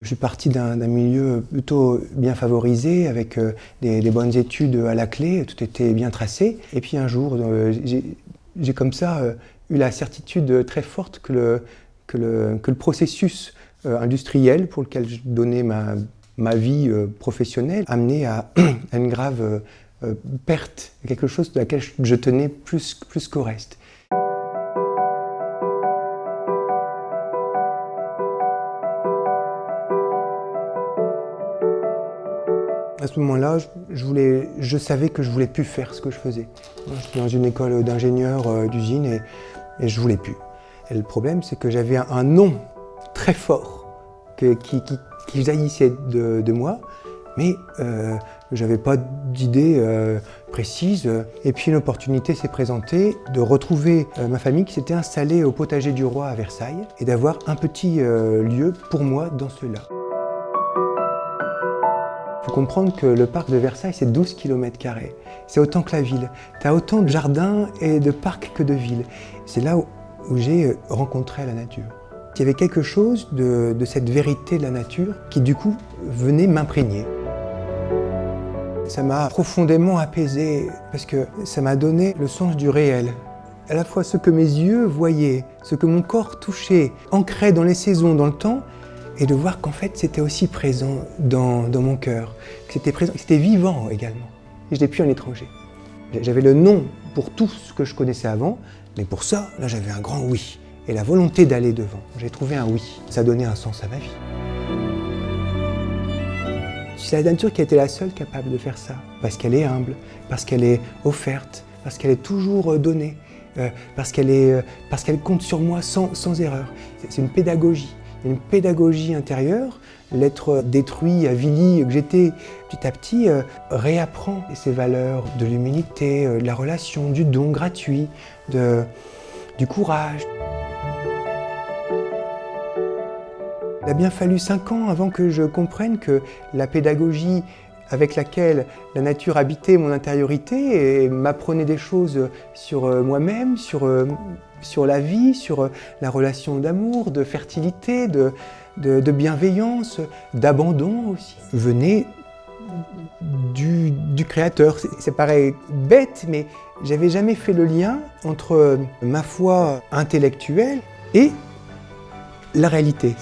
Je suis parti d'un milieu plutôt bien favorisé, avec des bonnes études à la clé, tout était bien tracé. Et puis un jour, j'ai comme ça eu la certitude très forte que le processus industriel pour lequel je donnais ma vie professionnelle amenait à une grave perte, quelque chose de laquelle je tenais plus qu'au reste. À ce moment-là, je savais que je voulais plus faire ce que je faisais. J'étais dans une école d'ingénieur d'usine et je voulais plus. Et le problème, c'est que j'avais un nom très fort qui jaillissait de moi, mais je n'avais pas d'idée précise. Et puis une opportunité s'est présentée de retrouver ma famille qui s'était installée au potager du roi à Versailles et d'avoir un petit lieu pour moi dans cela. Il faut comprendre que le parc de Versailles, c'est 12 km². C'est autant que la ville. Tu as autant de jardins et de parcs que de villes. C'est là où j'ai rencontré la nature. Il y avait quelque chose de cette vérité de la nature qui, du coup, venait m'imprégner. Ça m'a profondément apaisé parce que ça m'a donné le sens du réel. À la fois ce que mes yeux voyaient, ce que mon corps touchait, ancré dans les saisons, dans le temps, et de voir qu'en fait c'était aussi présent dans mon cœur, que c'était présent, que c'était vivant également. Et je n'étais plus un étranger. J'avais le nom pour tout ce que je connaissais avant, mais pour ça, là j'avais un grand oui. Et la volonté d'aller devant. J'ai trouvé un oui. Ça donnait un sens à ma vie. C'est la nature qui a été la seule capable de faire ça. Parce qu'elle est humble, parce qu'elle est offerte, parce qu'elle est toujours donnée, parce qu'elle compte sur moi sans erreur. C'est une pédagogie. Une pédagogie intérieure, l'être détruit, avili que j'étais petit à petit, réapprend ces valeurs de l'humilité, de la relation, du don gratuit, du courage. Il a bien fallu 5 ans avant que je comprenne que la pédagogie avec laquelle la nature habitait mon intériorité et m'apprenait des choses sur moi-même, sur la vie, sur la relation d'amour, de fertilité, de bienveillance, d'abandon aussi, venait du Créateur. Ça paraît bête, mais j'avais jamais fait le lien entre ma foi intellectuelle et la réalité.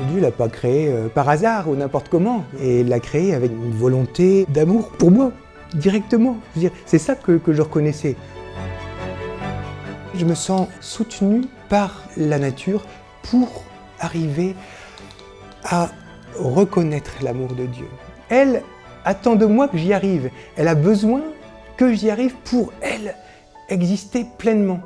Dieu ne l'a pas créé par hasard ou n'importe comment, et il l'a créé avec une volonté d'amour pour moi, directement. Je veux dire, c'est ça que je reconnaissais. Je me sens soutenu par la nature pour arriver à reconnaître l'amour de Dieu. Elle attend de moi que j'y arrive. Elle a besoin que j'y arrive pour, elle, exister pleinement.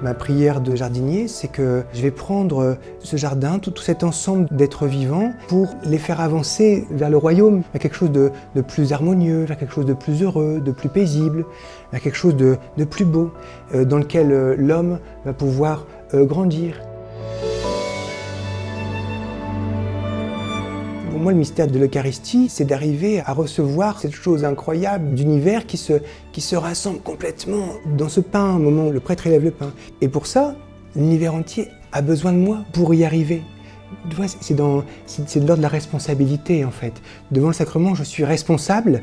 Ma prière de jardinier, c'est que je vais prendre ce jardin, tout cet ensemble d'êtres vivants, pour les faire avancer vers le royaume, vers quelque chose de plus harmonieux, vers quelque chose de plus heureux, de plus paisible, vers quelque chose de plus beau, dans lequel l'homme va pouvoir grandir. Pour moi, le mystère de l'Eucharistie, c'est d'arriver à recevoir cette chose incroyable d'univers qui se rassemble complètement dans ce pain, au moment où le prêtre élève le pain. Et pour ça, l'univers entier a besoin de moi pour y arriver. C'est de l'ordre de la responsabilité, en fait. Devant le sacrement, je suis responsable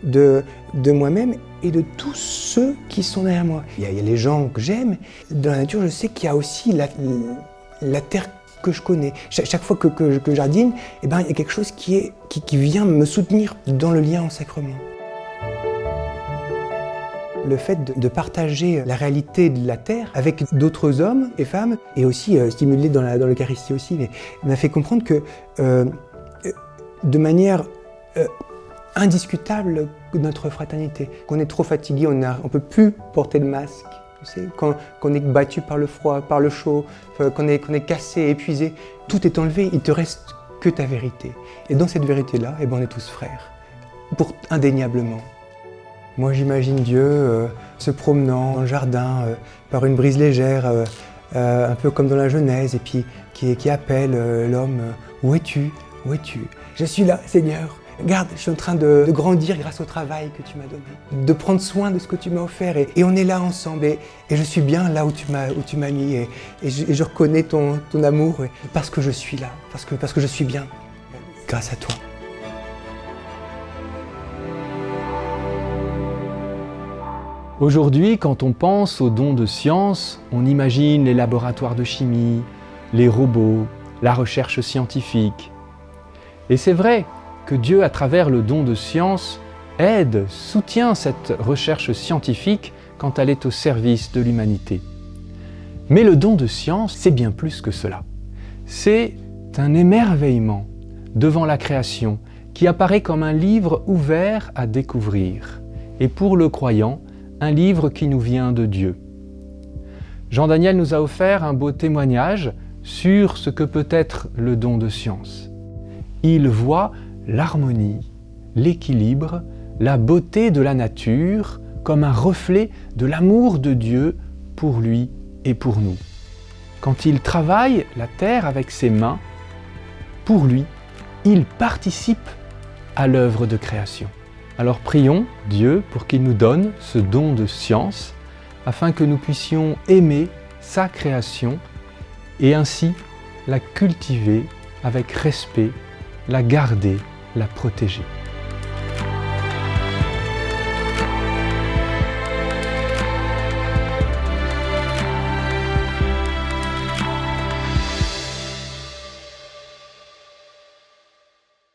de moi-même et de tous ceux qui sont derrière moi. Il y a les gens que j'aime. Dans la nature, je sais qu'il y a aussi la terre que je connais. Chaque fois que je jardine, eh ben, il y a quelque chose qui vient me soutenir dans le lien au sacrement. Le fait de partager la réalité de la terre avec d'autres hommes et femmes, et aussi stimulé dans l'Eucharistie aussi, mais m'a fait comprendre que de manière indiscutable notre fraternité, qu'on est trop fatigué, on ne peut plus porter le masque. Qu'on est battu par le froid, par le chaud, qu'on est cassé, épuisé, tout est enlevé, il te reste que ta vérité. Et dans cette vérité-là, eh ben, on est tous frères, indéniablement. Moi j'imagine Dieu se promenant dans le jardin par une brise légère, un peu comme dans la Genèse, et puis qui appelle l'homme « Où es-tu ? Où es-tu ? Je suis là, Seigneur !» Regarde, je suis en train de grandir grâce au travail que tu m'as donné, de prendre soin de ce que tu m'as offert et on est là ensemble et je suis bien là où tu m'as mis et je reconnais ton amour parce que je suis là, parce que je suis bien grâce à toi. Aujourd'hui, quand on pense aux dons de science, on imagine les laboratoires de chimie, les robots, la recherche scientifique. Et c'est vrai que Dieu, à travers le don de science, aide, soutient cette recherche scientifique quand elle est au service de l'humanité. Mais le don de science, c'est bien plus que cela. C'est un émerveillement devant la création qui apparaît comme un livre ouvert à découvrir. Et pour le croyant, un livre qui nous vient de Dieu. Jean Daniel nous a offert un beau témoignage sur ce que peut être le don de science. Il voit l'harmonie, l'équilibre, la beauté de la nature comme un reflet de l'amour de Dieu pour lui et pour nous. Quand il travaille la terre avec ses mains, pour lui, il participe à l'œuvre de création. Alors prions Dieu pour qu'il nous donne ce don de science afin que nous puissions aimer sa création et ainsi la cultiver avec respect, la garder, la protéger.